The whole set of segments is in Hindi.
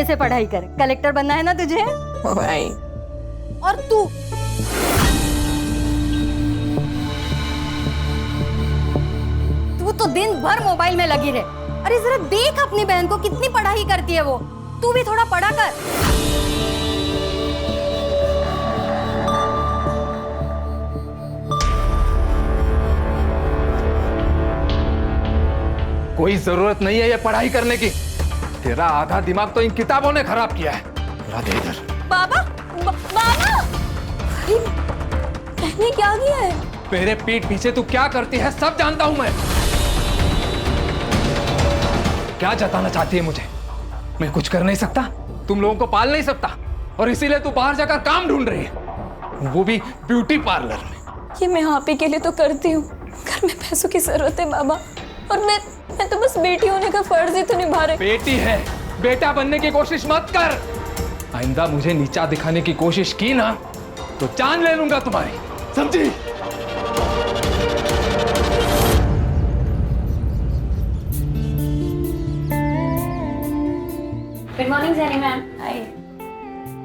अच्छे से पढ़ाई कर, कलेक्टर बनना है ना तुझे। भाई और तू तो दिन भर मोबाइल में लगी रहे। अरे जरा देख अपनी बहन को, कितनी पढ़ाई करती है वो। तू भी थोड़ा पढ़ा कर। कोई जरूरत नहीं है ये पढ़ाई करने की। तेरा आधा दिमाग तो इन किताबों ने खराब किया है। दे इधर। बाबा, बाबा, बहने क्या किया है? मेरे पीठ पीछे तू क्या करती है सब जानता हूं मैं। क्या जताना चाहती है मुझे? मैं कुछ कर नहीं सकता, तुम लोगों को पाल नहीं सकता, और इसीलिए तू बाहर जाकर काम ढूंढ रही है, वो भी ब्यूटी पार्लर में। ये मैं आप ही के लिए तो करती हूँ, घर में पैसों की जरूरत है बाबा, और मैं तो बस बेटी होने का फर्ज ही तो निभा रही। बेटी है, बेटा बनने की कोशिश मत कर। आइंदा मुझे नीचा दिखाने की कोशिश की ना तो जान ले लूंगा तुम्हारी, समझी? Good morning Jenny ma'am. Hi.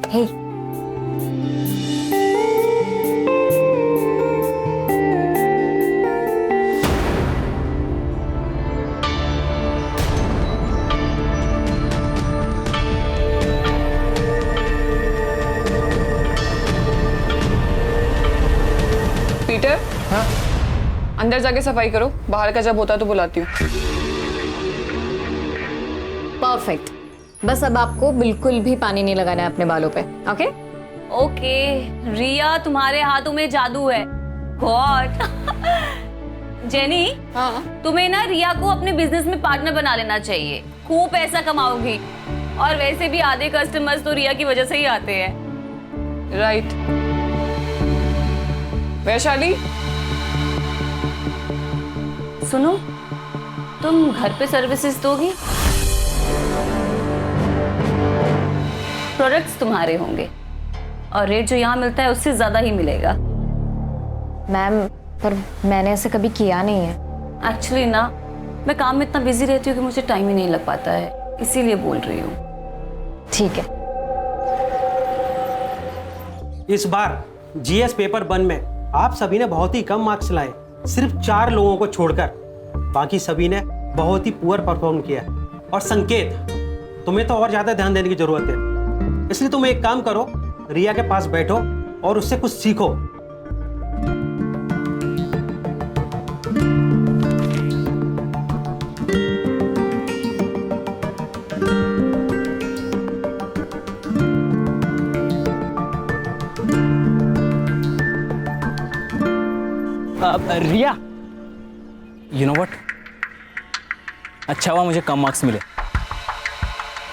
Hey, Peter, हाँ? अंदर जाके सफाई करो, बाहर का जब होता है तो बुलाती हूँ। परफेक्ट। बस अब आपको बिल्कुल भी पानी नहीं लगाना है अपने बालों पे, ओके? ओके रिया, तुम्हारे हाथों में जादू है। गॉड। जेनी, हाँ, तुम्हें ना रिया को अपने बिजनेस में पार्टनर बना लेना चाहिए, खूब पैसा कमाओगी। और वैसे भी आधे कस्टमर्स तो रिया की वजह से ही आते हैं। राइट। वैशाली, सुनो, तुम घर पे सर्विसेज दोगी? प्रोडक्ट्स तुम्हारे होंगे और रेट जो यहाँ मिलता है उससे ज्यादा ही मिलेगा। मैम, पर मैंने ऐसे कभी किया नहीं है। एक्चुअली ना, मैं काम में इतना बिजी रहती हूँ कि मुझे टाइम ही नहीं लग पाता है, इसीलिए बोल रही हूँ। ठीक है। इस बार जीएस पेपर 1 में आप सभी ने बहुत ही कम मार्क्स लाए, सिर्फ 4 लोगों को छोड़कर। बाकी सभी ने बहुत ही पुअर परफॉर्म किया। और संकेत, तुम्हें तो और ज्यादा ध्यान देने की जरूरत है, इसलिए तुम एक काम करो, रिया के पास बैठो और उससे कुछ सीखो। रिया, यू नो व्हाट, अच्छा हुआ मुझे कम मार्क्स मिले,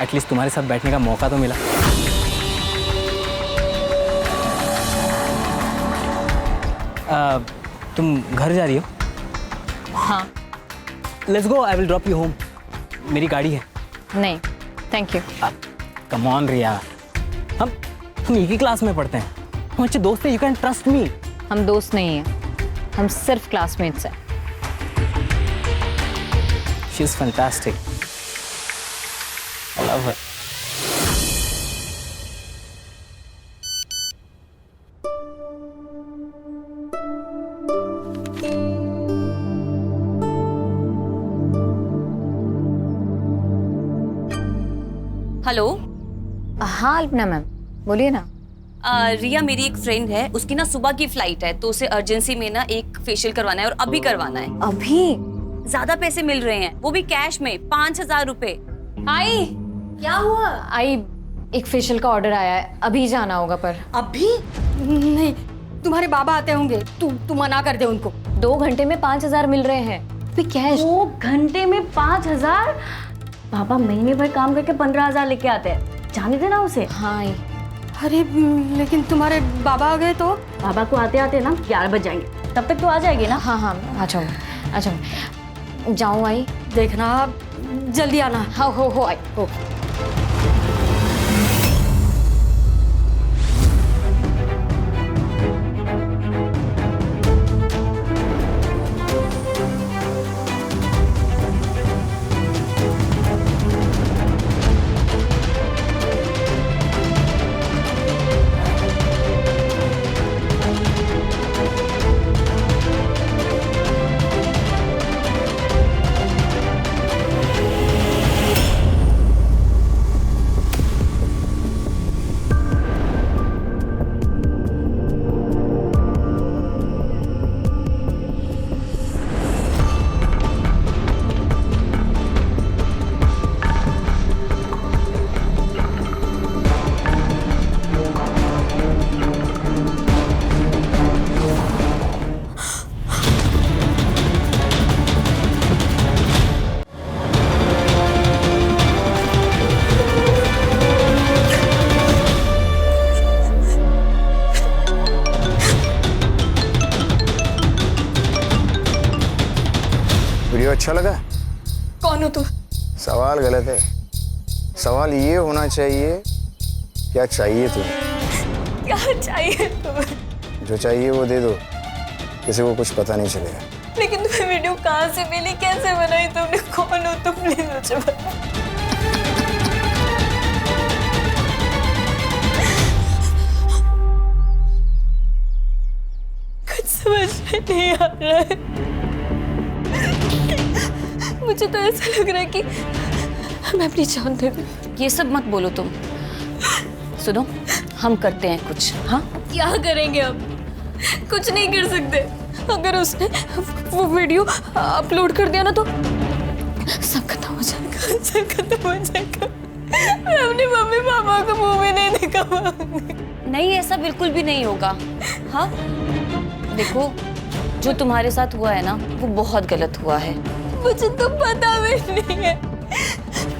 एटलीस्ट तुम्हारे साथ बैठने का मौका तो मिला। तुम घर जा रही हो? हाँ। Let's go, I will drop you home. मेरी गाड़ी है। नहीं, थैंक यू। कम ऑन रिया, हम एक ही क्लास में पढ़ते हैं, हम अच्छे दोस्त हैं, यू कैन ट्रस्ट मी। हम दोस्त नहीं हैं, हम सिर्फ क्लासमेट्स हैं। She is fantastic, I love her. Hello. हाँ अल्पना मैम, बोलिए ना। रिया मेरी एक फ्रेंड है, उसकी ना सुबह की फ्लाइट है, तो उसे अर्जेंसी में ना एक फेशियल करवाना है और अभी करवाना है। अभी? ज्यादा पैसे मिल रहे हैं, वो भी कैश में, 5,000 रुपए। आई, क्या हुआ? आई, एक फेशियल का ऑर्डर आया है, अभी जाना होगा। पर अभी नहीं, तुम्हारे बाबा आते होंगे, तू मना कर दे उनको। 2 घंटे में 5,000 मिल रहे हैं, अभी कैश। 2 घंटे में 5,000? पापा महीने भर काम करके 15,000 लेके आते हैं, जाने देना उसे। हाँ आई। अरे लेकिन तुम्हारे बाबा आ गए तो? बाबा को आते आते ना 11 बज जाएंगे, तब तक तो आ जाएगी ना? हाँ हाँ, आ जाऊँ, आ जाऊँ। जाऊँ आई? देखना जल्दी आना। हाँ, हो आई, हो। अच्छा लगा? कौन हो तुम? सवाल गलत है। सवाल ये होना चाहिए, क्या चाहिए तुम्हें? क्या चाहिए तुम्हें? जो चाहिए वो दे दो, किसी को कुछ पता नहीं चलेगा। लेकिन तुम्हें वीडियो कहाँ से मिली, कैसे बनाई तुमने, कौन हो तुम, प्लीज मुझे बता। कुछ समझ में नहीं आ रहा है। मुझे तो ऐसा लग रहा है कि मैं अपनी जान दे दूं। ये सब मत बोलो तुम। सुनो, हम करते हैं कुछ। हाँ, क्या करेंगे अब? कुछ नहीं कर सकते। अगर उसने वो वीडियो अपलोड कर दिया ना तो सब खत्म हो जाएगा, सब खत्म हो जाएगा। मैं अपने मम्मी पापा को मुंह में नहीं दिखा पाऊंगी। नहीं, ऐसा बिल्कुल भी नहीं होगा। हाँ, देखो, जो तुम्हारे साथ हुआ है ना, वो बहुत गलत हुआ है। मुझे तो पता भी नहीं है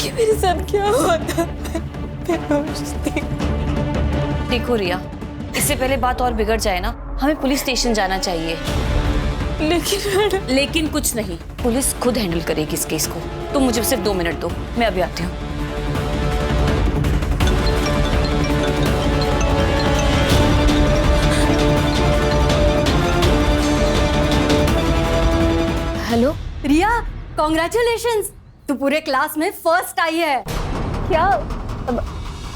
कि मेरे साथ क्या हुआ था। मैं बेहोश थी। देखो रिया, इससे पहले बात और बिगड़ जाए ना, हमें पुलिस स्टेशन जाना चाहिए। लेकिन कुछ नहीं, पुलिस खुद हैंडल करेगी इस केस को। तुम मुझे सिर्फ 2 मिनट दो, मैं अभी आती हूँ। हेलो रिया, कॉन्ग्रेचुलेशंस, तू पूरे क्लास में फर्स्ट आई है। क्या?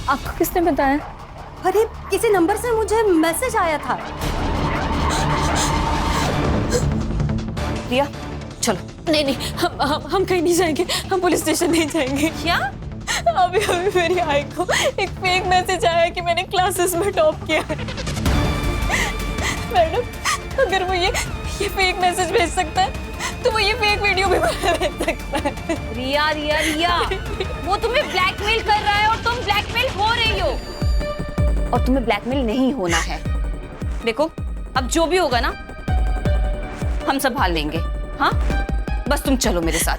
आपको किसने बताया? अरे किसी नंबर से मुझे मैसेज आया था। रिया, चलो। नहीं नहीं, हम कहीं नहीं जाएंगे, हम पुलिस स्टेशन नहीं जाएंगे। क्या? अभी मेरी आई को एक फेक मैसेज आया कि मैंने क्लासेस में टॉप किया है। मैडम, अगर वो ये फेक मैसेज भेज सकता है तो वो ये फेक वीडियो भी भेज सकता है। रिया रिया रिया, वो तुम्हें ब्लैकमेल कर रहा है और तुम ब्लैकमेल हो रही हो। और तुम्हें ब्लैकमेल नहीं होना है। देखो, अब जो भी होगा ना, हम संभाल लेंगे। हाँ, बस तुम चलो मेरे साथ।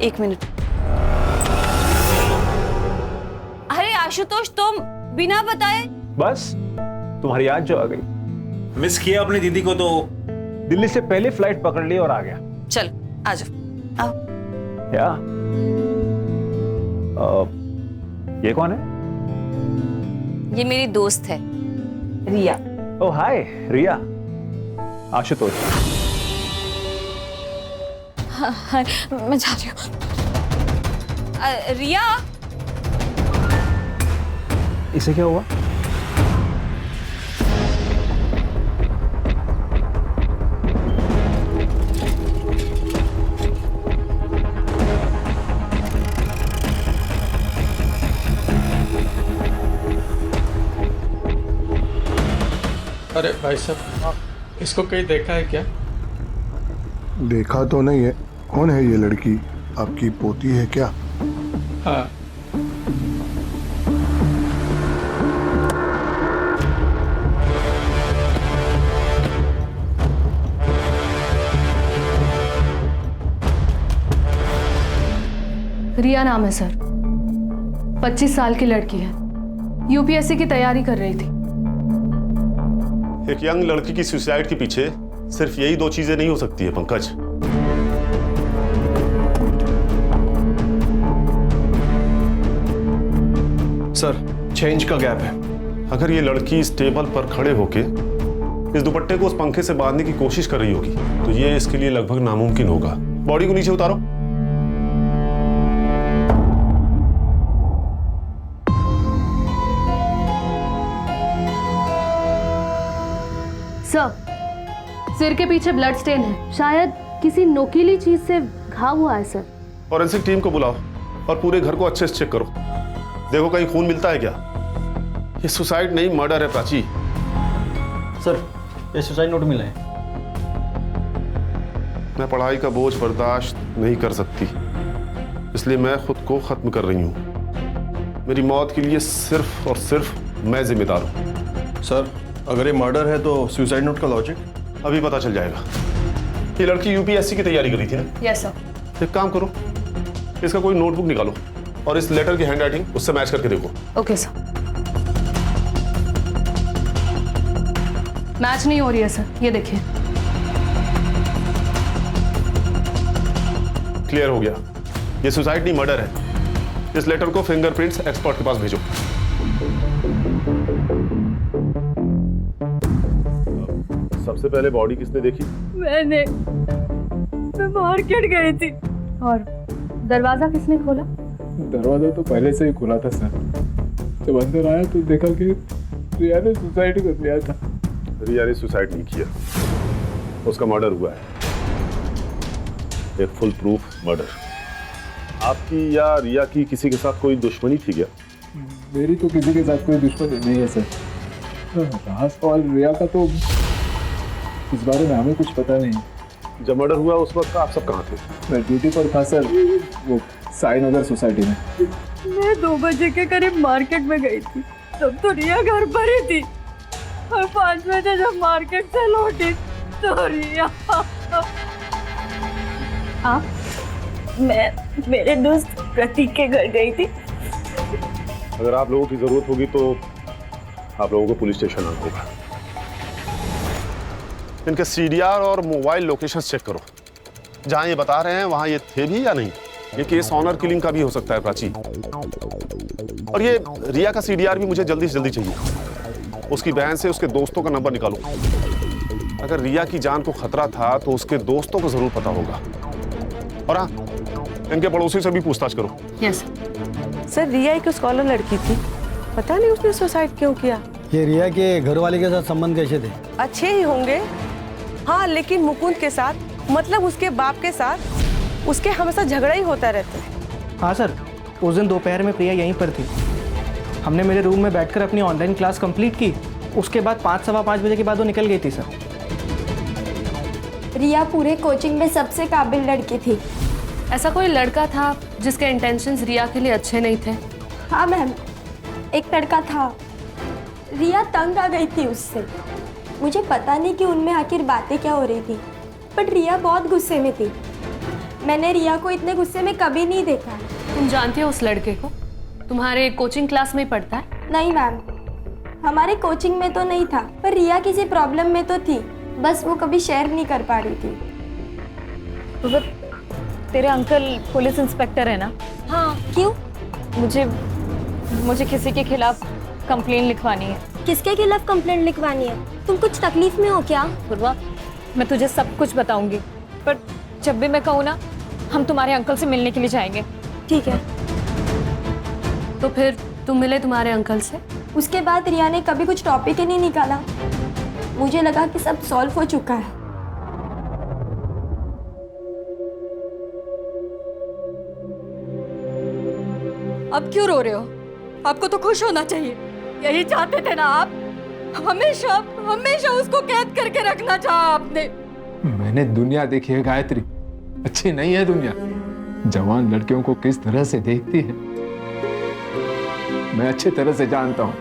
1 मिनट। अरे आशुतोष, तुम बिना बताए? बस तुम्हारी याद जो आ गई। मिस किया अपनी दीदी को तो दिल्ली से पहले फ्लाइट पकड़ ली और आ गया। चल, आ जाओ। आओ। क्या? ये कौन है? ये मेरी दोस्त है, रिया। ओह हाय रिया। आशुतोष। हाँ, मैं जा रही हूँ। रिया, इसे क्या हुआ? अरे भाई साहब, इसको कहीं देखा है क्या? देखा तो नहीं है। कौन है ये लड़की? आपकी पोती है क्या? हाँ। रिया नाम है सर, 25 साल की लड़की है, यूपीएससी की तैयारी कर रही थी। एक यंग लड़की की सुसाइड के पीछे सिर्फ यही 2 चीजें नहीं हो सकती है पंकज। सर, चेंज का गैप है। अगर ये लड़की इस टेबल पर खड़े होके इस दुपट्टे को उस पंखे से बांधने की कोशिश कर रही होगी तो ये इसके लिए लगभग नामुमकिन होगा। बॉडी को नीचे उतारो। सर, सिर के पीछे ब्लड स्टेन है, शायद किसी नोकीली चीज से घाव हुआ है सर। फॉरेंसिक टीम को बुलाओ और पूरे घर को अच्छे से चेक करो। देखो कहीं खून मिलता है क्या। ये सुसाइड नहीं, मर्डर है प्राची। सर, ये सुसाइड नोट मिला है। मैं पढ़ाई का बोझ बर्दाश्त नहीं कर सकती, इसलिए मैं खुद को खत्म कर रही हूँ। मेरी मौत के लिए सिर्फ और सिर्फ मैं जिम्मेदार हूँ। सर, अगर ये मर्डर है तो सुसाइड नोट का लॉजिक? अभी पता चल जाएगा। ये लड़की यूपीएससी की तैयारी कर रही थी ना? Yes sir. एक काम करो, इसका कोई नोटबुक निकालो और इस लेटर की हैंडराइटिंग उससे मैच करके देखो। Okay sir. मैच नहीं हो रही है सर, ये देखिए। क्लियर हो गया, ये सुसाइड नहीं मर्डर है। इस लेटर को फिंगरप्रिंट्स एक्सपर्ट के पास भेजो। सबसे पहले बॉडी किसने देखी? मैं मार्केट गई थी। और दरवाजा किसने खोला? दरवाजा तो पहले से ही खुला था सर। जब अंदर आया तो देखा कि रिया ने सुसाइड कर लिया था। रिया ने सुसाइड नहीं किया, उसका मर्डर हुआ है, एक फुल प्रूफ मर्डर। आपकी या रिया की किसी के साथ कोई दुश्मनी थी क्या? मेरी तो किसी के साथ कोई दुश्मनी नहीं है सर। रहा सवाल रिया का, तो इस बारे में हमें कुछ पता नहीं। जब मर्डर हुआ उस वक्त आप सब कहाँ थे? मैं ड्यूटी पर था सर, वो साई नगर सोसाइटी में। मैं 2 बजे के करीब मार्केट में गई थी, तब तो रिया घर पर ही थी। और 5 बजे जब मार्केट से लौटी तो रिया। आप? मैं मेरे दोस्त प्रतीक के घर गई थी। अगर आप लोगों की जरूरत होगी तो आप लोगों को पुलिस स्टेशन आना होगा। इनके सीडीआर और मोबाइल लोकेशन चेक करो, जहां ये बता रहे हैं वहां ये थे भी या नहीं। ये केस ऑनर किलिंग का भी हो सकता है प्राची। और ये रिया का सीडीआर भी मुझे जल्दी से जल्दी चाहिए। उसकी बहन से उसके दोस्तों का नंबर निकालो। अगर रिया की जान को खतरा था तो उसके दोस्तों को जरूर पता होगा। और हाँ, इनके पड़ोसी से भी पूछताछ करो। यस सर, रिया एक स्कॉलर लड़की थी, पता नहीं उसने सुसाइड क्यों किया। ये रिया के घर वाले के साथ संबंध कैसे थे? अच्छे ही होंगे, हाँ, लेकिन मुकुंद के साथ, मतलब उसके बाप के साथ, उसके हमेशा झगड़ा ही होता रहता है। हाँ सर, उस दिन दोपहर में प्रिया यहीं पर थी। हमने मेरे रूम में बैठकर अपनी ऑनलाइन क्लास कंप्लीट की। उसके बाद 5-5:15 बजे के बाद वो निकल गई थी सर। रिया पूरे कोचिंग में सबसे काबिल लड़की थी। ऐसा कोई लड़का था जिसके इंटेंशंस रिया के लिए अच्छे नहीं थे? हाँ मैम, एक लड़का था। रिया तंग आ गई थी उससे। मुझे पता नहीं कि उनमें आखिर बातें क्या हो रही थी, बट रिया बहुत गुस्से में थी। मैंने रिया को इतने गुस्से में कभी नहीं देखा। तुम जानती हो उस लड़के को? तुम्हारे कोचिंग क्लास में ही पढ़ता है? नहीं मैम, हमारे कोचिंग में तो नहीं था, पर रिया किसी प्रॉब्लम में तो थी, बस वो कभी शेयर नहीं कर पा रही थी। तो तेरे अंकल पुलिस इंस्पेक्टर है ना? हाँ, क्यों? मुझे किसी के खिलाफ कंप्लेन लिखवानी है। किसके खिलाफ कंप्लेंट लिखवानी है? तुम कुछ तकलीफ में हो क्या? पूर्वा, मैं तुझे सब कुछ बताऊंगी, पर जब भी मैं कहूँ ना, हम तुम्हारे अंकल से मिलने के लिए जाएंगे। ठीक है। तो फिर तुम मिले तुम्हारे अंकल से? उसके बाद रिया ने कभी कुछ टॉपिक ही नहीं निकाला। मुझे लगा कि सब सॉल्व हो चुका है। अब क्यों रो रहे हो? आपको तो खुश होना चाहिए। यही चाहते थे ना आप? हमेशा हमेशा उसको कैद करके रखना चाहा आपने। मैंने दुनिया देखी है गायत्री, अच्छी नहीं है दुनिया। जवान लड़कियों को किस तरह से देखती है मैं अच्छी तरह से जानता हूं।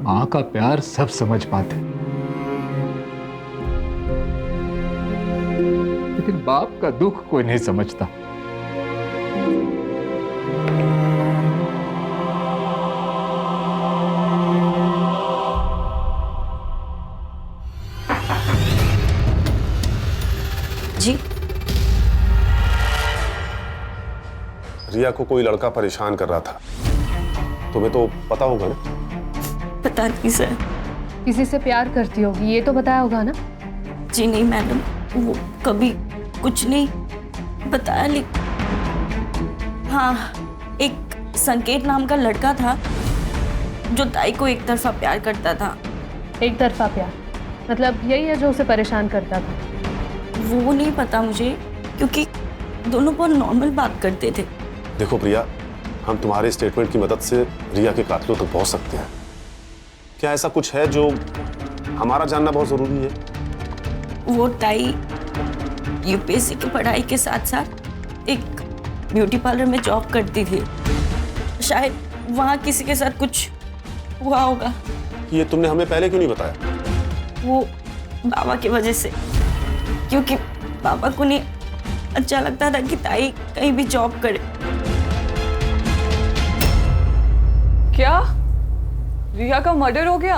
मां का प्यार सब समझ पाते, लेकिन बाप का दुख कोई नहीं समझता। जी, रिया को कोई लड़का परेशान कर रहा था, तुम्हें तो पता होगा ना? पता नहीं सर। किसी से प्यार करती होगी, ये तो बताया होगा ना? जी नहीं मैडम, वो कभी कुछ नहीं बताया। हाँ, एक संकेत नाम का लड़का था जो ताई को एक तरफा प्यार करता था। एक तरफा प्यार मतलब यही है जो उसे परेशान करता था? वो नहीं पता मुझे, क्योंकि दोनों बहुत नॉर्मल बात करते थे। देखो प्रिया, हम तुम्हारे स्टेटमेंट की मदद से रिया के कातिलों तक पहुंच सकते हैं। क्या ऐसा कुछ है जो हमारा जानना बहुत जरूरी है? वो ताई यूपीएससी की पढ़ाई के साथ साथ एक ब्यूटी पार्लर में जॉब करती थी। शायद वहाँ किसी के साथ कुछ हुआ होगा। ये तुमने हमें पहले क्यों नहीं बताया? वो बाबा की वजह से, क्योंकि पापा को नहीं अच्छा लगता था कि ताई कहीं भी जॉब करे। क्या रिया का मर्डर हो गया?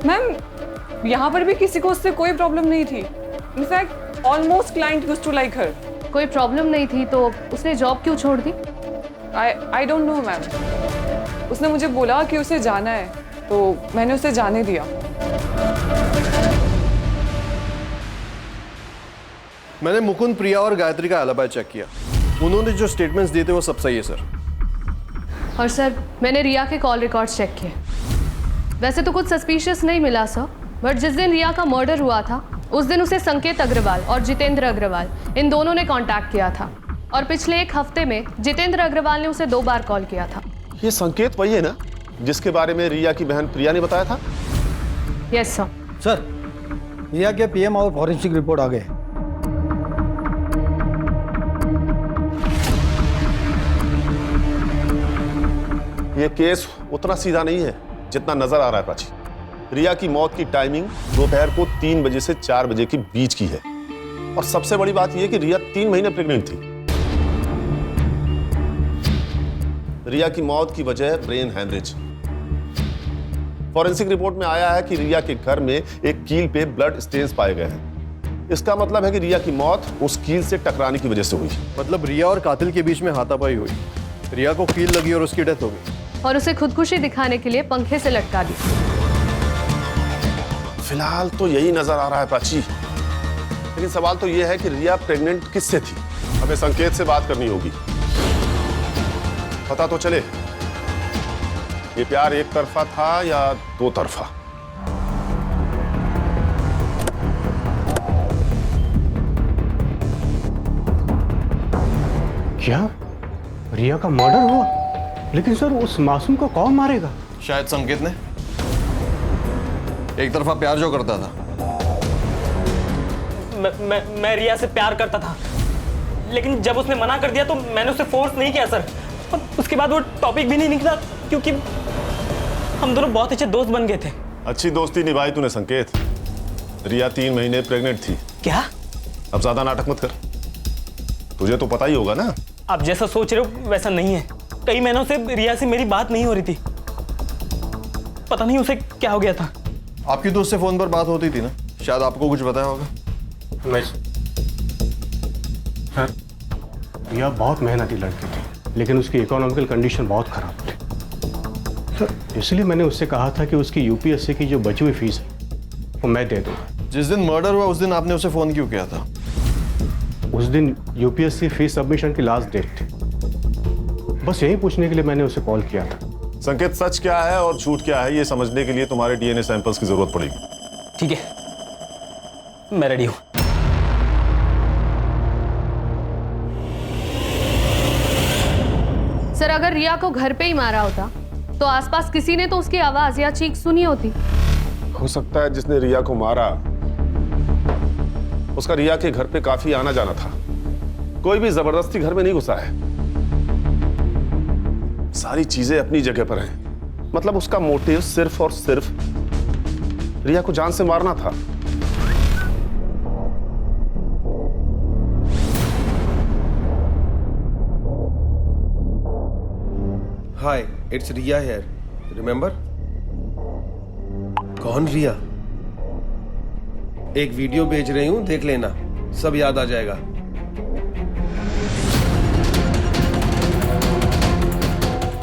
मैम, यहाँ पर भी किसी को उससे कोई प्रॉब्लम नहीं थी। In fact almost client used to like her. कोई प्रॉब्लम नहीं थी तो उसने जॉब क्यों छोड़ दी? I don't know ma'am. उसने मुझे बोला कि उसे जाना है तो मैंने उसे जाने दिया। मैंने मुकुंद, प्रिया और गायत्री का एलिबी चेक किया। उन्होंने जो स्टेटमेंट्स दिए थे वो सब सही है सर। और सर मैंने रिया के कॉल रिकॉर्ड्स चेक किए। वैसे तो कुछ सस्पिशियस नहीं मिला सर, बट जिस दिन रिया का मर्डर हुआ था उस दिन उसे संकेत अग्रवाल और जितेंद्र अग्रवाल इन दोनों ने कांटेक्ट किया था। और पिछले एक हफ्ते में जितेंद्र अग्रवाल ने उसे 2 बार कॉल किया था। ये संकेत वही है ना जिसके बारे में रिया की बहन प्रिया ने बताया था? Yes sir. सर, रिया के पीएम और फॉरेंसिक रिपोर्ट आ गए। ये केस उतना सीधा नहीं है जितना नजर आ रहा है प्राची। रिया की मौत की टाइमिंग दोपहर को 3 बजे से 4 बजे के बीच की है। और सबसे बड़ी बात यह कि रिया 3 महीने प्रेग्नेंट थी। रिया की मौत की वजह ब्रेन हैमरेज। फॉरेंसिक रिपोर्ट में आया है कि रिया के घर में एक कील पे ब्लड स्टेन्स पाए गए हैं। इसका मतलब है कि रिया की मौत उस कील से टकराने की वजह से हुई। मतलब रिया और कातिल के बीच में हाथापाई हुई, रिया को कील लगी और उसकी डेथ हो गई। और उसे खुदकुशी दिखाने के लिए पंखे से लटका दी। फिलहाल तो यही नजर आ रहा है प्राची। लेकिन सवाल तो यह है कि रिया प्रेग्नेंट किससे थी? हमें संकेत से बात करनी होगी। पता तो चले ये प्यार एक तरफा था या 2 तरफा। क्या रिया का मर्डर हुआ? लेकिन सर उस मासूम को कौन मारेगा? शायद संकेत ने। एक तरफा प्यार जो करता था। मैं रिया से प्यार करता था, लेकिन जब उसने मना कर दिया तो मैंने उसे फोर्स नहीं किया सर। और उसके बाद वो टॉपिक भी नहीं निकला क्योंकि हम दोनों बहुत अच्छे दोस्त बन गए थे। अच्छी दोस्ती निभाई तूने संकेत। रिया 3 महीने प्रेग्नेंट थी। क्या? अब ज्यादा नाटक मत कर, तुझे तो पता ही होगा ना। आप जैसा सोच रहे हो वैसा नहीं है। कई महीनों से रिया से मेरी बात नहीं हो रही थी। पता नहीं उसे क्या हो गया था। आपकी तो उससे फोन पर बात होती थी ना, शायद आपको कुछ बताया होगा। सर, रिया बहुत मेहनती लड़की थी, लेकिन उसकी इकोनॉमिकल कंडीशन बहुत खराब थी सर। इसलिए मैंने उससे कहा था कि उसकी यूपीएससी की जो बची हुई फीस है वो मैं दे दूंगा। जिस दिन मर्डर हुआ उस दिन आपने उसे फोन क्यों किया था? उस दिन यूपीएससी फीस सबमिशन की लास्ट डेट थी। बस यही पूछने के लिए मैंने उसे कॉल किया था। संकेत, सच क्या है और झूठ क्या है ये समझने के लिए तुम्हारे डीएनए सैंपल्स की जरूरत पड़ेगी। ठीक है, मैं रेडी हूं। सर अगर रिया को घर पे ही मारा होता तो आसपास किसी ने तो उसकी आवाज या चीख सुनी होती। हो सकता है जिसने रिया को मारा उसका रिया के घर पे काफी आना जाना था। कोई भी जबरदस्ती घर में नहीं घुसा है। सारी चीजें अपनी जगह पर हैं। मतलब उसका मोटिव सिर्फ और सिर्फ रिया को जान से मारना था। हाय, इट्स रिया हियर, रिमेंबर? कौन रिया? एक वीडियो भेज रही हूं, देख लेना, सब याद आ जाएगा।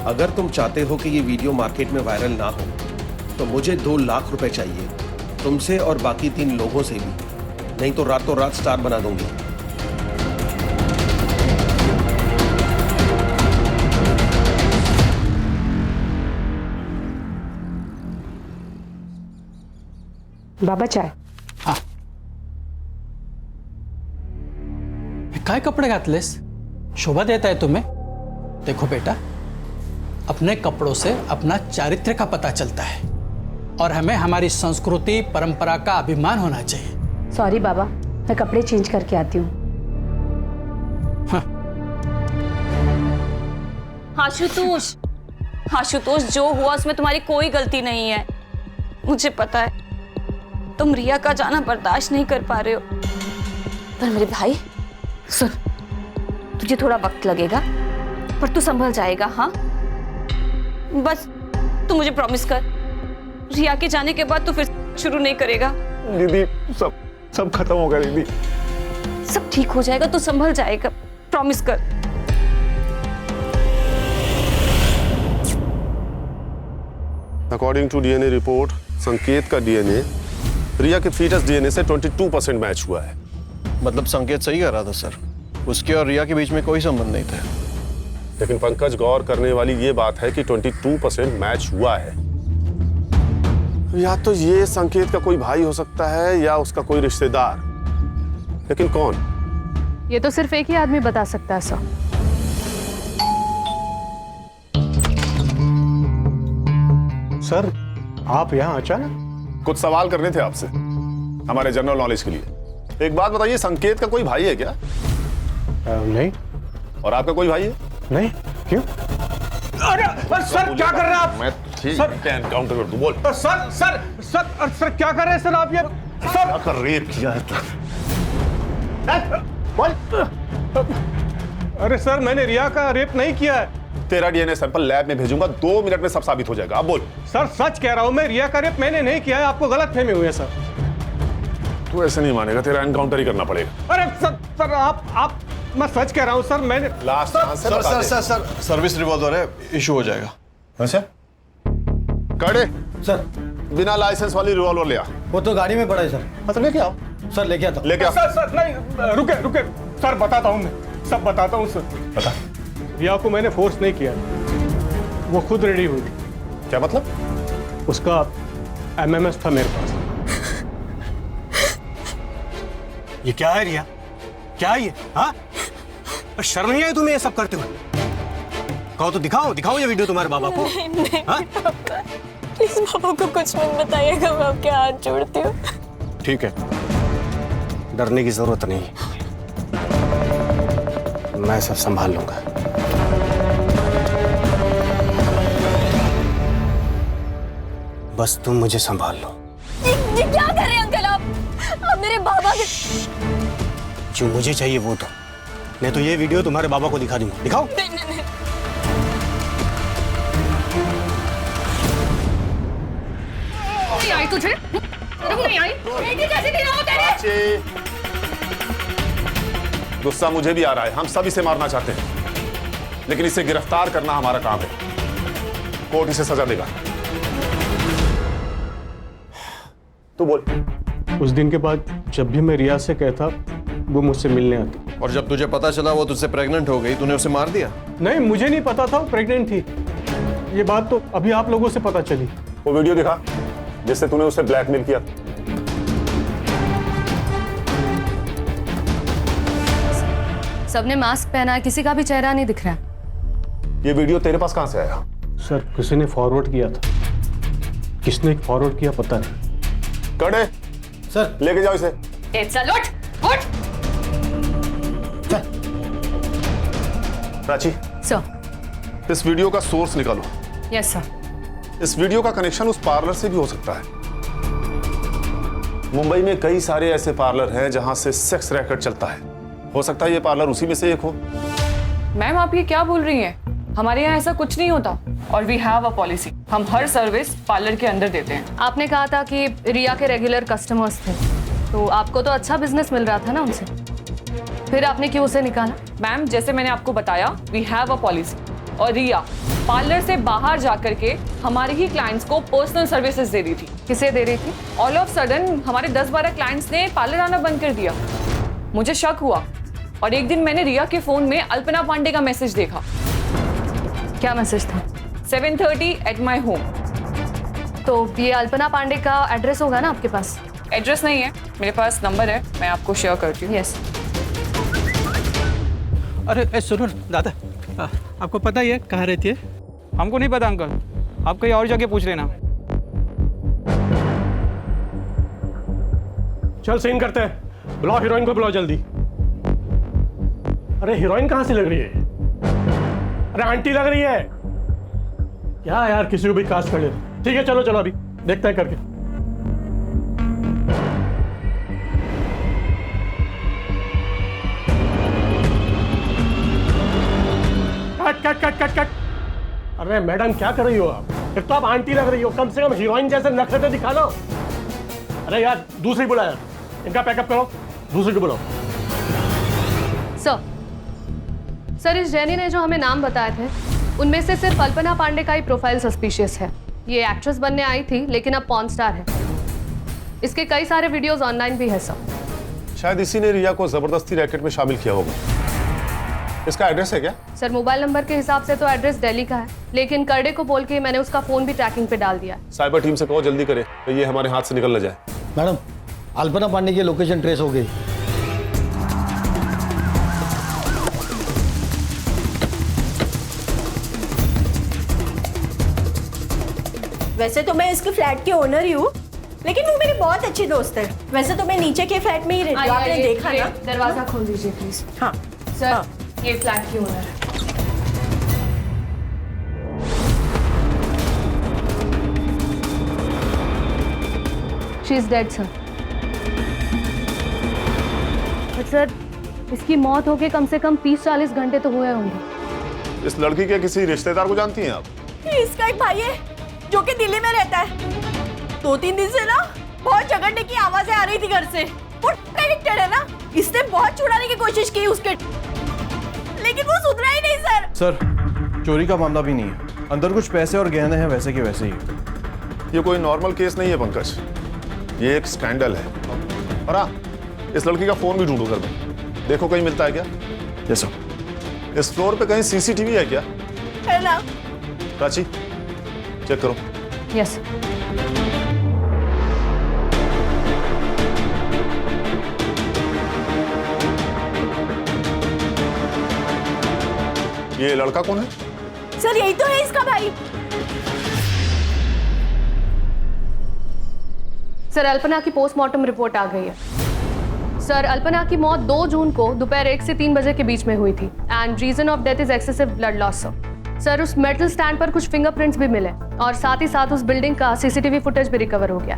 अगर तुम चाहते हो कि ये वीडियो मार्केट में वायरल ना हो तो मुझे 2 लाख रुपए चाहिए, तुमसे और बाकी 3 लोगों से भी, नहीं तो रातों रात स्टार बना दूंगी। बाबा चाय. हाँ. काय कपडे घातलेस? शोभा देता है तुम्हें? देखो बेटा, अपने कपड़ों से अपना चारित्र्य का पता चलता है और हमें हमारी संस्कृति परंपरा का अभिमान होना चाहिए। सॉरी बाबा, मैं कपड़े चेंज करके आती हूँ। आशुतोष, आशुतोष, जो हुआ उसमें तुम्हारी कोई गलती नहीं है। मुझे पता है तुम रिया का जाना बर्दाश्त नहीं कर पा रहे हो, पर मेरे भाई सुन, तुझे थोड़ा वक्त लगेगा पर तू संभल जाएगा। हाँ, बस तू मुझे प्रॉमिस कर रिया के जाने के बाद तो फिर शुरू नहीं करेगा। दीदी सब खत्म हो गया दीदी। सब ठीक हो जाएगा, तो संभल जाएगा, प्रॉमिस कर। अकॉर्डिंग टू डीएनए रिपोर्ट, संकेत का डीएनए रिया के फीटस डीएनए से 22% मैच हुआ है। मतलब संकेत सही कर रहा था सर, उसके और रिया के बीच में कोई संबंध नहीं था। लेकिन पंकज, गौर करने वाली ये बात है कि 22% मैच हुआ है। या तो ये संकेत का कोई भाई हो सकता है या उसका कोई रिश्तेदार, लेकिन कौन? ये तो सिर्फ एक ही आदमी बता सकता है सर। सर, आप यहाँ अचानक? कुछ सवाल करने थे आपसे, हमारे जनरल नॉलेज के लिए। एक बात बताइए, संकेत का कोई भाई है क्या? नहीं। और आपका कोई भाई है? नहीं। क्यों? अरे सर, क्या कर रहे हैं आप? मैं सर एनकाउंटर कर दूं, बोल। सर क्या कर रहे हैं सर आप? ये क्या कर रेप किया है? अरे सर, मैंने रिया का रेप नहीं किया है। तेरा डीएनए सैंपल लैब में भेजूंगा, 2 मिनट में सब साबित हो जाएगा। अब बोल। सर सच कह रहा हूं मैं, रिया का रेप मैंने नहीं किया है, आपको गलतफहमी हुई है सर। तू ऐसे नहीं मानेगा, तेरा एनकाउंटर ही करना पड़ेगा। अरे सर आप मैं सच कह रहा हूं सर, मैंने लास्ट सर सर्विस रिवॉल्वर है, इशू हो जाएगा। अच्छा कड़े सर, बिना लाइसेंस वाली रिवॉल्वर ले आ। वो तो गाड़ी में पड़ा है सर। मतलब लेके आओ। सर लेके आता। लेके आओ। सर नहीं, रुके सर, बताता हूं मैं, सब बताता हूं सर। बता। रिया को मैंने फोर्स नहीं किया, वो खुद रेडी हुई। क्या मतलब? उसका एमएमएस था मेरे पास। ये क्या है रिया? क्या है ये? हाँ, शर्म नहीं आई तुम्हें ये सब करते हुए? कहो तो दिखाओ ये वीडियो तुम्हारे बाबा को। नहीं प्लीज पापा को कुछ मत बताइएगा, मैं आपके हाथ जोड़ती हूँ। ठीक है, डरने की जरूरत नहीं, मैं सब संभाल लूंगा। बस तुम मुझे संभाल लो। ये क्या कर रहे हैं अंकल आप मेरे बाबा के। जो मुझे चाहिए वो दो, नहीं तो ये वीडियो तुम्हारे बाबा को दिखा दूंगा। दिखाओ। नहीं। आई तुझे? नहीं आई? कैसे गिरा हो तेरे? गुस्सा मुझे भी आ रहा है, हम सब इसे मारना चाहते हैं, लेकिन इसे गिरफ्तार करना हमारा काम है। कोर्ट इसे सजा देगा। तू बोल। उस दिन के बाद जब भी मैं रिया से कहता, वो मुझसे मिलने आती। और जब तुझे पता चला वो तुझसे प्रेग्नेंट हो गई, तूने उसे मार दिया? नहीं, मुझे नहीं पता था वो प्रेग्नेंट थी। ये बात तो अभी आप लोगों से पता चली। वो वीडियो दिखा जिससे तूने उसे ब्लैकमेल किया। सबने मास्क पहना है, किसी का भी चेहरा नहीं दिख रहा। ये वीडियो तेरे पास कहां से आया? सर, किसी ने फॉरवर्ड किया था। किसने फॉरवर्ड किया पता नहीं। कड़े सर, लेके जाओ इसे। चल उठ। प्राची सर। इस वीडियो का सोर्स निकालो। Yes sir. इस वीडियो का कनेक्शन उस पार्लर से भी हो सकता है। मुंबई में कई सारे ऐसे पार्लर हैं जहां से सेक्स रैकेट चलता है। हो सकता है ये पार्लर उसी में से एक हो। मैम आप ये क्या बोल रही हैं? हमारे यहाँ ऐसा कुछ नहीं होता और वी हैव अ पॉलिसी, हम हर सर्विस पार्लर के अंदर देते हैं। आपने कहा था कि रिया के रेगुलर कस्टमर्स थे, तो आपको तो अच्छा बिजनेस मिल रहा था ना उनसे, फिर आपने क्यों उसे निकाला? मैम जैसे मैंने आपको बताया, वी हैव अ पॉलिसी, और रिया पार्लर से बाहर जाकर के हमारे ही क्लाइंट्स को पर्सनल सर्विसेज दे रही थी। किसे दे रही थी? ऑल ऑफ सडन हमारे 10-12 क्लाइंट्स ने पार्लर आना बंद कर दिया। मुझे शक हुआ और एक दिन मैंने रिया के फोन में अल्पना पांडे का मैसेज देखा। क्या मैसेज था? 7:30 एट माई होम। तो ये अल्पना पांडे का एड्रेस होगा ना आपके पास? एड्रेस नहीं है, मेरे पास नंबर है, मैं आपको शेयर करती हूँ। यस। अरे सुनो दादा, आपको पता ही है कहाँ रहती है? हमको नहीं पता अंकल, आप कहीं और जगह पूछ लेना। चल सीन करते हैं, बुलाओ हीरोइन को, बुलाओ जल्दी। अरे हीरोइन कहाँ से लग रही है? अरे आंटी लग रही है क्या यार? किसी को भी कास्ट कर ले। ठीक है चलो अभी देखते हैं करके। कट। अरे मैडम क्या कर रही हो आप? एक तो आप आंटी लग रही हो, कम से कम हीरोइन जैसे नखरे तो दिखा लो। अरे यार दूसरी बुला यार, इनका पैकअप करो, दूसरी को बुलाओ। सर इस जेनी ने जो हमें नाम बताए थे उनमें से सिर्फ अल्पना पांडे का ही प्रोफाइल सस्पिशियस है। ये एक्ट्रेस बनने आई थी लेकिन अब पॉर्न स्टार है। इसके कई सारे वीडियोस ऑनलाइन भी है सर। शायद इसी ने रिया को जबरदस्ती रैकेट में शामिल किया होगा। इसका एड्रेस है क्या? सर मोबाइल नंबर के हिसाब से तो एड्रेस दिल्ली का है, लेकिन करडे को बोल के मैंने उसका फोन भी ट्रैकिंग पे डाल दिया। साइबर टीम से कहो जल्दी करे तो ये हमारे हाथ से निकल न जाए। मैडम अल्पना पांडे की लोकेशन ट्रेस हो गई। वैसे तो मैं इसके फ्लैट की ओनर ही हूँ, लेकिन वो मेरी बहुत अच्छी दोस्त है। वैसे तो मैं नीचे के फ्लैट में ही रहती हूँ, आपने देखा ना। दरवाजा खोल दीजिए प्लीज। हाँ सर ये फ्लैट की ओनर है। She is dead sir. Sir इसकी मौत होके कम से कम 30-40 घंटे तो हुए होंगे। इस लड़की के किसी रिश्तेदार को जानती हैं आप? इसका एक भाई है जो कि दिल्ली में रहता है। 2-3 दिन से ना बहुत झगड़ने की आवाजें आ रही थी घर से। वो एडिक्टेड है ना, इसने बहुत छुड़ाने की कोशिश की उसके, लेकिन वो सुधरा ही नहीं सर। सर चोरी का मामला भी नहीं है, अंदर कुछ पैसे और गहने हैं वैसे के वैसे ही। ये कोई नॉर्मल केस नहीं है पंकज, ये एक स्कैंडल है। और हाँ, इस लड़की का फोन भी ढूंढो घर में, देखो कहीं मिलता है क्या। Yes sir. इस फ्लोर पे कहीं सीसीटीवी है क्या? है ना। प्राची चेक करो। यस ये लड़का कौन है? सर यही तो है इसका भाई। सर अल्पना की पोस्टमार्टम रिपोर्ट आ गई है। सर अल्पना की मौत 2 जून को दोपहर 1 से 3 बजे के बीच में हुई थी and reason of death is excessive blood loss. Sir उस मेटल स्टैंड पर कुछ फिंगरप्रिंट्स भी मिले और साथ ही साथ उस बिल्डिंग का सीसीटीवी फुटेज भी रिकवर हो गया।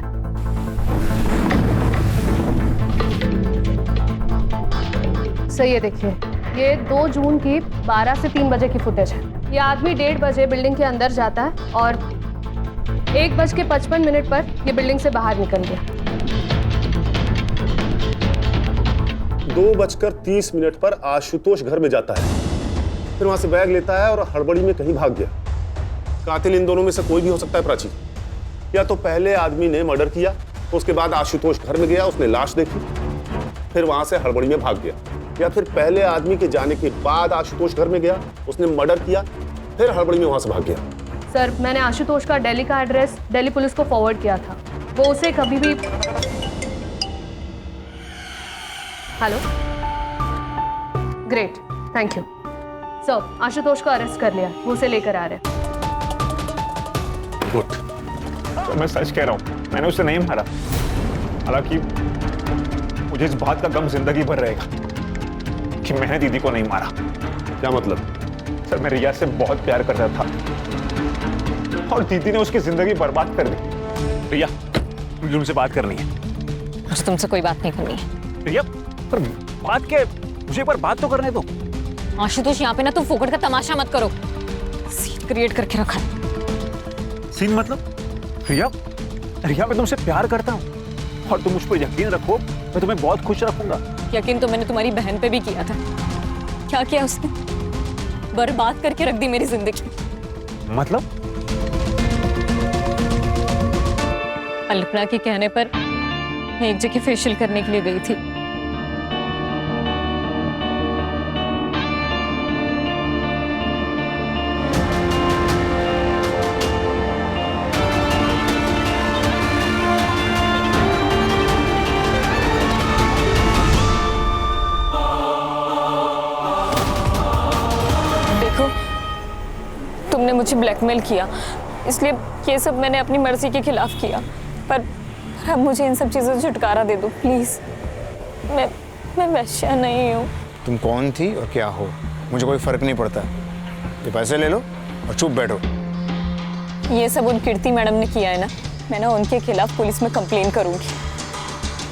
सर ये देखिए, ये 2 जून की 12 से 3 बजे की फुटेज है। ये आदमी 1:30 बजे बिल्डिंग के अंदर जाता है और 1:55 पर ये बिल्डिंग से बाहर निकल गया। 2:30 पर आशुतोष घर में जाता है, फिर वहां से बैग लेता है और हड़बड़ी में कहीं भाग गया। कातिल इन दोनों में से कोई भी हो सकता है प्राची। या तो पहले आदमी ने मर्डर किया, उसके बाद आशुतोष घर में गया, उसने लाश देखी, फिर वहां से हड़बड़ी में भाग गया। या फिर पहले आदमी के जाने के बाद आशुतोष घर में गया, उसने मर्डर किया, फिर हड़बड़ी में वहां से भाग गया। सर मैंने आशुतोष का दिल्ली का एड्रेस दिल्ली पुलिस को फॉरवर्ड किया था। वो उसे कभी भी। Hello, great, thank you sir. Ashutosh को अरेस्ट कर लिया, वो उसे लेकर आ रहे हैं। गुड। तो मैं सच कह रहा हूँ, मैंने उसे नहीं मारा। हालांकि मुझे इस बात का गम जिंदगी भर रहेगा कि मैंने दीदी को नहीं मारा। क्या मतलब? सर मैं रिया से बहुत प्यार करता था और दीदी ने उसकी जिंदगी बर्बाद कर दी। रिया मुझे तुमसे बात करनी है। मुझे तुमसे कोई बात नहीं करनी है। रिया पर बात के, मुझे एक बार बात तो करने दो। आशुतोष यहाँ पे ना तुम फोकट का तमाशा मत करो। सीन क्रिएट करके रखा है। सीन मतलब? रिया रिया मैं तुमसे प्यार करता हूँ और तुम मुझ पर यकीन रखो, मैं तुम्हें बहुत खुश रखूंगा। यकीन तो मैंने तुम्हारी बहन पे भी किया था। क्या किया उसने? बर्बाद करके रख दी मेरी जिंदगी। मतलब? अल्पना के कहने पर मैं एक जगह फेशियल करने के लिए गई थी। तुमने मुझे ब्लैकमेल किया, इसलिए ये सब मैंने अपनी मर्जी के खिलाफ किया। पर अब मुझे इन सब चीज़ों से छुटकारा दे दो प्लीज़। मैं वैश्या नहीं हूँ। तुम कौन थी और क्या हो, मुझे कोई फर्क नहीं पड़ता। ये पैसे ले लो और चुप बैठो। ये सब उन कीर्ति मैडम ने किया है ना, मैं ना उनके खिलाफ पुलिस में कंप्लेन करूँगी।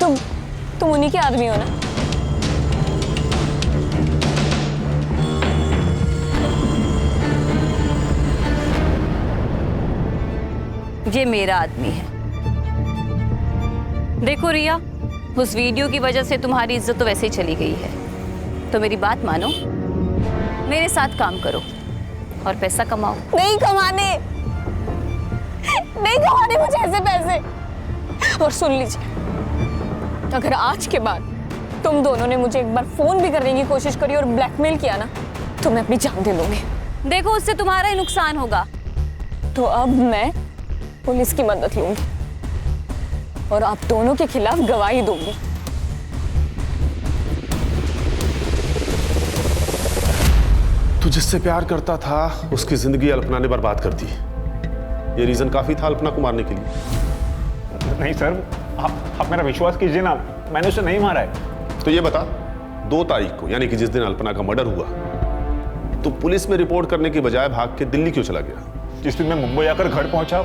तुम उन्हीं के आदमी हो ना? ये मेरा आदमी है। देखो रिया, उस वीडियो की वजह से तुम्हारी इज्जत तो वैसे ही चली गई है, तो मेरी बात मानो, मेरे साथ काम करो और पैसा कमाओ। नहीं कमाने मुझे ऐसे पैसे। और सुन लीजिए, अगर आज के बाद तुम दोनों ने मुझे एक बार फोन भी करने की कोशिश करी और ब्लैकमेल किया ना, तो मैं अपनी जान दे लूंगी। देखो, उससे तुम्हारा ही नुकसान होगा। तो अब मैं पुलिस की मदद लूंगी और आप दोनों के खिलाफ गवाही दूंगी। तू जिससे प्यार करता था उसकी जिंदगी अल्पना ने बर्बाद कर दी। ये रीजन काफी था अल्पना को मारने के लिए। नहीं सर, आप मेरा विश्वास कीजिए ना, मैंने उसे नहीं मारा है। तो ये बता, 2 तारीख को यानी कि जिस दिन अल्पना का मर्डर हुआ, तो पुलिस में रिपोर्ट करने की बजाय भाग के दिल्ली क्यों चला गया? जिस दिन मैं मुंबई आकर घर पहुंचा,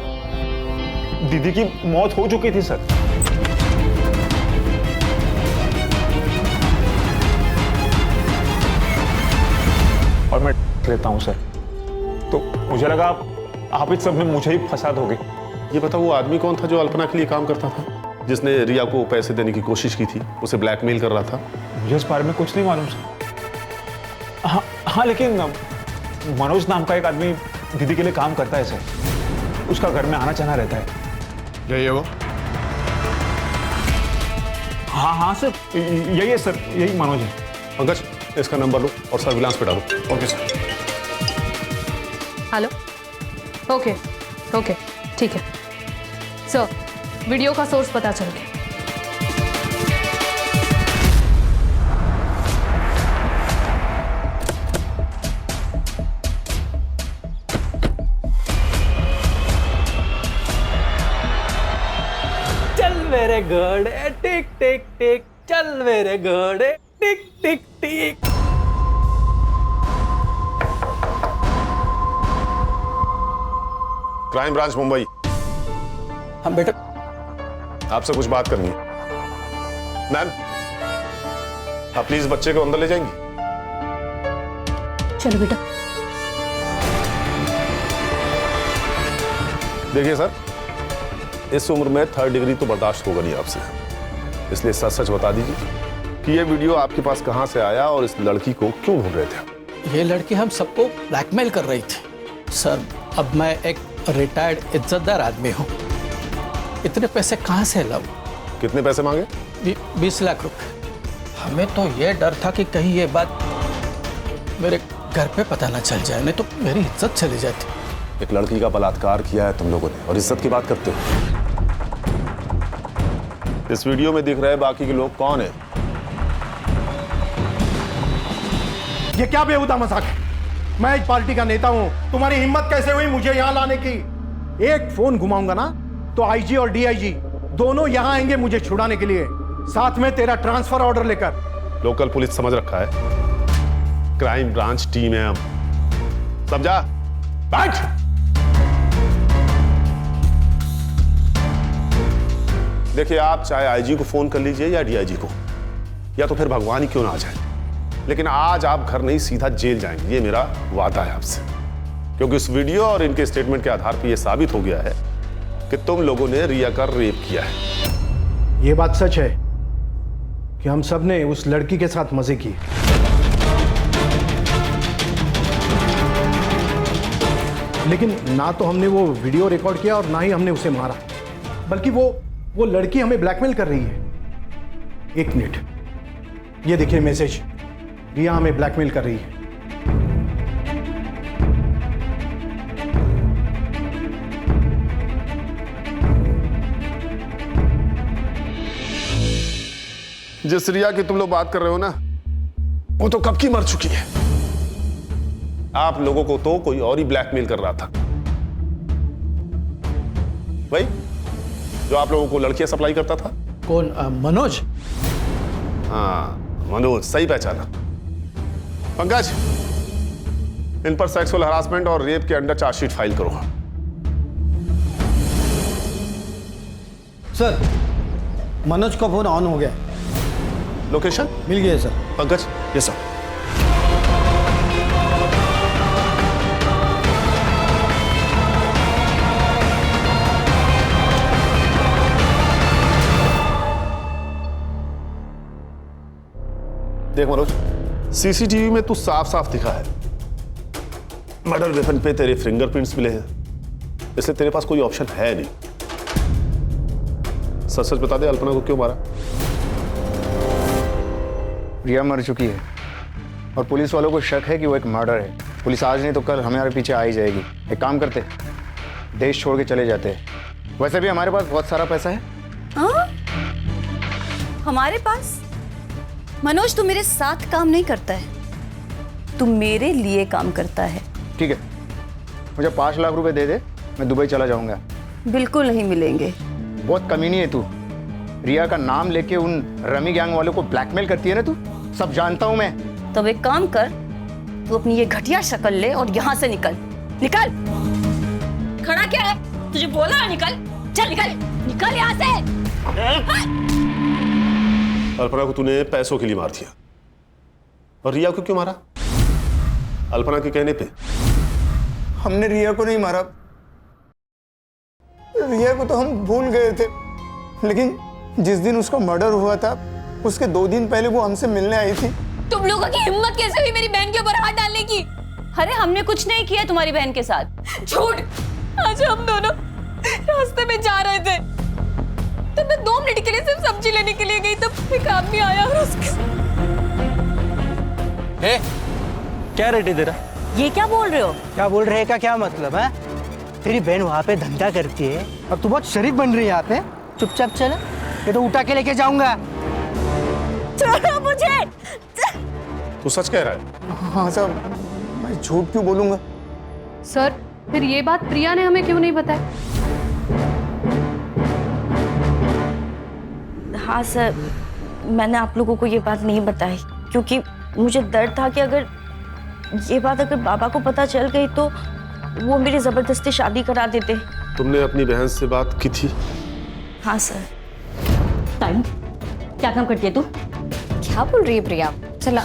दीदी की मौत हो चुकी थी सर। और मैं लेता हूं सर, तो मुझे लगा आप इस सब में मुझे ही फंसा दोगे। ये बता, वो आदमी कौन था जो अल्पना के लिए काम करता था, जिसने रिया को पैसे देने की कोशिश की थी, उसे ब्लैकमेल कर रहा था? मुझे इस बारे में कुछ नहीं मालूम सर। हाँ, लेकिन मनोज नाम का एक आदमी दीदी के लिए काम करता है सर। उसका घर में आना जाना रहता है। यही है वो? हाँ सर, यही है सर, यही मनोज है। पंकज, इसका नंबर लो और सर्विलांस पे डालो। Okay sir. हेलो। ओके, ठीक है सर, वीडियो का सोर्स पता चल गया। चल मेरे घोड़े टिक टिक टिक, चल मेरे घोड़े tick tick tick. Crime branch Mumbai. हम बेटा, आपसे कुछ बात करनी है। मैम, आप प्लीज बच्चे को अंदर ले जाएंगी? चलो बेटा। देखिए सर, इस उम्र में 3rd डिग्री तो बर्दाश्त होगा नहीं आपसे, इसलिए सच सच बता दीजिए कि ये वीडियो आपके पास कहां से आया और इस लड़की को क्यों ढूंढ रहे थे? ये लड़की हम सबको ब्लैकमेल कर रही थी सर। अब मैं एक रिटायर्ड इज्जतदार आदमी हूँ, इतने पैसे कहाँ से लाऊं? कितने पैसे मांगे? 20 लाख रुपए। हमें तो ये डर था कि कहीं ये बात मेरे घर पे पता ना चल जाए, नहीं तो मेरी इज्जत चली जाती। एक लड़की का बलात्कार किया है तुम लोगों ने और इज्जत की बात करते हो। इस वीडियो में दिख रहे बाकी के लोग कौन है? ये क्या बेहुदा मजाक है? मैं एक पार्टी का नेता हूं, तुम्हारी हिम्मत कैसे हुई मुझे यहां लाने की? एक फोन घुमाऊंगा ना तो आईजी और डीआईजी दोनों यहां आएंगे मुझे छुड़ाने के लिए, साथ में तेरा ट्रांसफर ऑर्डर लेकर। लोकल पुलिस समझ रखा है, क्राइम ब्रांच टीम है हम, समझा? बैठ। देखिए, आप चाहे आईजी को फोन कर लीजिए या डीआईजी को, या तो फिर भगवान ही क्यों ना आ जाए, लेकिन आज आप घर नहीं सीधा जेल जाएंगे, ये मेरा वादा है आपसे। क्योंकि इस वीडियो और इनके स्टेटमेंट के आधार पर यह साबित हो गया है कि तुम लोगों ने रिया का रेप किया है। ये बात सच है कि हम सब ने उस लड़की के साथ मजे किए, लेकिन ना तो हमने वो वीडियो रिकॉर्ड किया और ना ही हमने उसे मारा, बल्कि वो लड़की हमें ब्लैकमेल कर रही है। एक मिनट, ये देखिए मैसेज, रिया हमें ब्लैकमेल कर रही है। जिस रिया की तुम लोग बात कर रहे हो ना, वो तो कब की मर चुकी है। आप लोगों को तो कोई और ही ब्लैकमेल कर रहा था, भाई जो आप लोगों को लड़कियां सप्लाई करता था। कौन? मनोज? हाँ, मनोज, सही पहचाना। पंकज, इन पर सेक्सुअल हरासमेंट और रेप के अंडर चार्जशीट फाइल करो। सर, मनोज का फोन ऑन हो गया। लोकेशन मिल गया सर। पंकज, ये सर। देख मनोज, सीसीटीवी में तू साफ साफ दिखा है, मर्डर वेपन पे तेरे फिंगरप्रिंट्स मिले हैं, इसलिए तेरे पास कोई ऑप्शन है नहीं। सच सच बता दे, अल्पना को क्यों मारा? रिया मर चुकी है और पुलिस वालों को शक है कि वो एक मर्डर है। पुलिस आज नहीं तो कल हमारे पीछे आ ही जाएगी। एक काम करते, देश छोड़ के चले जाते हैं। वैसे भी हमारे पास बहुत सारा पैसा है। हाँ? हमारे पास? मनोज, तू मेरे साथ काम नहीं करता है, तू मेरे लिए काम करता है। ठीक है, मुझे 5 लाख रुपए दे दे, मैं दुबई चला जाऊंगा। बिल्कुल नहीं मिलेंगे। बहुत कमीनी है तू। रिया का नाम लेके उन रमी गैंग वालों को ब्लैकमेल करती है ना तू, सब जानता हूं मैं। तो एक काम कर, तू अपनी ये घटिया शक्ल ले और यहाँ से निकल। निकल। खड़ा क्या है? तुझे बोला ना निकल। चल निकल, निकल यहाँ से। अल्पना को तूने पैसों के लिए मार दिया, और रिया को क्यों मारा? अल्पना के कहने पे। हमने रिया को नहीं मारा, रिया को तो हम भूल गए थे, लेकिन जिस दिन उसका मर्डर हुआ था उसके 2 दिन पहले वो हमसे मिलने आई थी। तुम लोगों की हिम्मत कैसे हुई मेरी बहन के ऊपर हाथ डालने की? अरे हमने कुछ नहीं किया तुम्हारी बहन के साथ। झूठ। आज हम दोनों रास्ते में जा रहे थे, तब मैं 2 मिनट के लिए सिर्फ सब्जी लेने के लिए गई, तब एक आदमी आया और उसके क्या रेट है तेरा? ये क्या बोल रहे हो? क्या बोल रहे का क्या मतलब है? तेरी बहन वहाँ पे धंधा करती है और तू बहुत शरीफ बन रही है यहाँ पे। चुपचाप चला, ये तो उठा के लेके जाऊंगा। छोड़ो मुझे। तू सच कह रहा है? हाँ साहब, मैं झूठ क्यों बोलूंगा? सर, फिर ये बात प्रिया ने हमें क्यों नहीं बताई? हाँ सर, मैंने आप लोगों को ये बात नहीं बताई क्योंकि मुझे डर था कि अगर ये बात बाबा को पता चल गई तो वो मेरी जबरदस्ती शादी करा देते। तुमने अपनी बहन से बात की थी? हाँ सर। टाइम क्या काम करती है तू? क्या बोल रही है प्रिया? चला,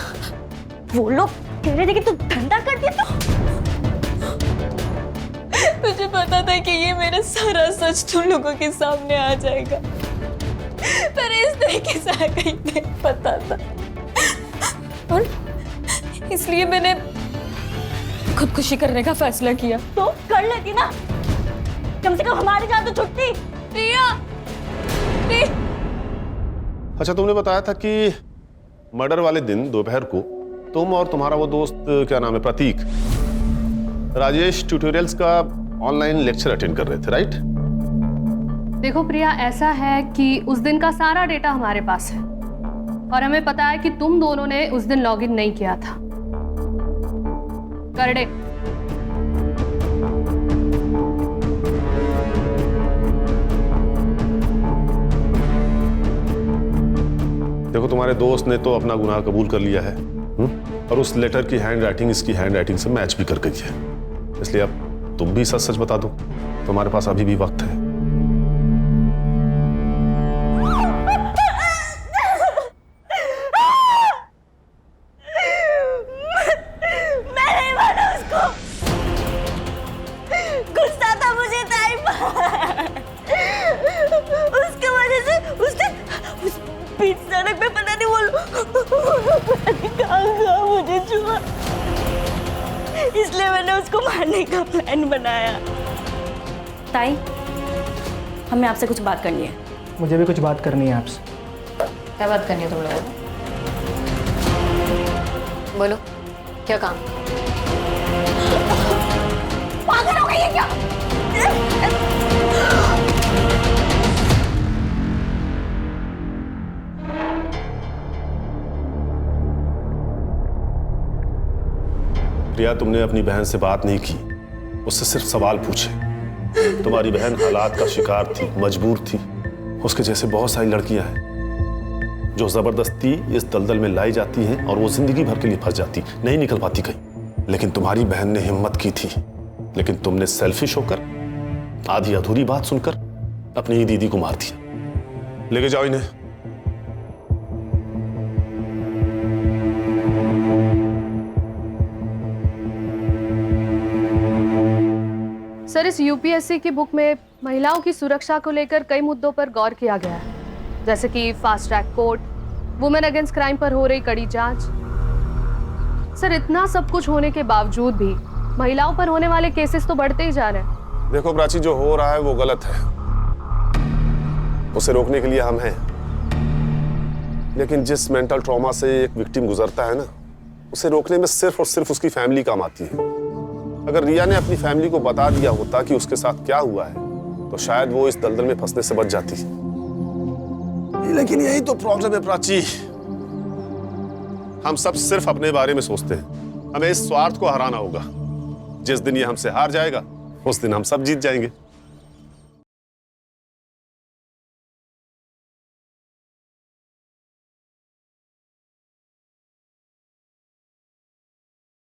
वो लोग कह रहे थे कि तू धंधा करती है तो। मुझे पता था कि ये मेरा सारा सच तुम लोगों के सामने आ जाएगा, पर इस तरीके से आएगा ही नहीं पता था, और इसलिए मैंने खुदकुशी करने का फैसला किया। तो कर लेती ना, कम से कम हमारी जान तो छुटती। प्रिया, अच्छा, तुमने बताया था कि मर्डर वाले दिन दोपहर को तुम और तुम्हारा वो दोस्त, क्या नाम है, प्रतीक, राजेश ट्यूटोरियल्स का ऑनलाइन लेक्चर अटेंड कर रहे थे, राइट? देखो प्रिया, ऐसा है कि उस दिन का सारा डेटा हमारे पास है और हमें पता है कि तुम दोनों ने उस दिन लॉगिन नहीं किया था। करडे, देखो, तुम्हारे दोस्त ने तो अपना गुनाह कबूल कर लिया है, और उस लेटर की हैंड राइटिंग इसकी हैंड राइटिंग से मैच भी कर गई है, इसलिए अब तुम भी सच सच बता दो, तुम्हारे पास अभी भी वक्त है। मैं नहीं माना उसको, गुस्सा था मुझे टाइम, उसके वजह से उसने उस बीच सड़क पे पता नहीं कहाँ मुझे छुआ, इसलिए मैंने उसको मारने का प्लान बनाया। ताई, हमें आपसे कुछ बात करनी है। मुझे भी कुछ बात करनी है आपसे। क्या बात करनी है तुम लोगों को? बोलो, क्या काम? पागल हो गई है क्या? प्रिया, तुमने अपनी बहन से बात नहीं की, उससे सिर्फ सवाल पूछे। तुम्हारी बहन हालात का शिकार थी, मजबूर थी। उसके जैसे बहुत सारी लड़कियां हैं जो जबरदस्ती इस दलदल में लाई जाती हैं और वो जिंदगी भर के लिए फंस जाती, नहीं निकल पाती कहीं। लेकिन तुम्हारी बहन ने हिम्मत की थी, लेकिन तुमने सेल्फिश होकर आधी अधूरी बात सुनकर अपनी ही दीदी को मार दिया। लेके जाओ इन्हें। सर, इस यूपीएससी की बुक में महिलाओं की सुरक्षा को लेकर कई मुद्दों पर गौर किया गया है, जैसे कि fast track court, women against crime पर हो रही कड़ी जांच। सर, इतना सब कुछ होने के बावजूद भी महिलाओं पर होने वाले केसेस तो बढ़ते ही जा रहे हैं। देखो प्राची, जो हो रहा है वो गलत है, उसे रोकने के लिए हम हैं। लेकिन जिस मेंटल ट्रॉमा से एक विक्टिम गुजरता है ना, उसे रोकने में सिर्फ और सिर्फ उसकी फैमिली काम आती है। अगर रिया ने अपनी फैमिली को बता दिया होता कि उसके साथ क्या हुआ है, तो शायद वो इस दलदल में फंसने से बच जाती। लेकिन यही तो प्रॉब्लम है प्राची, हम सब सिर्फ अपने बारे में सोचते हैं। हमें इस स्वार्थ को हराना होगा। जिस दिन ये हमसे हार जाएगा, उस दिन हम सब जीत जाएंगे।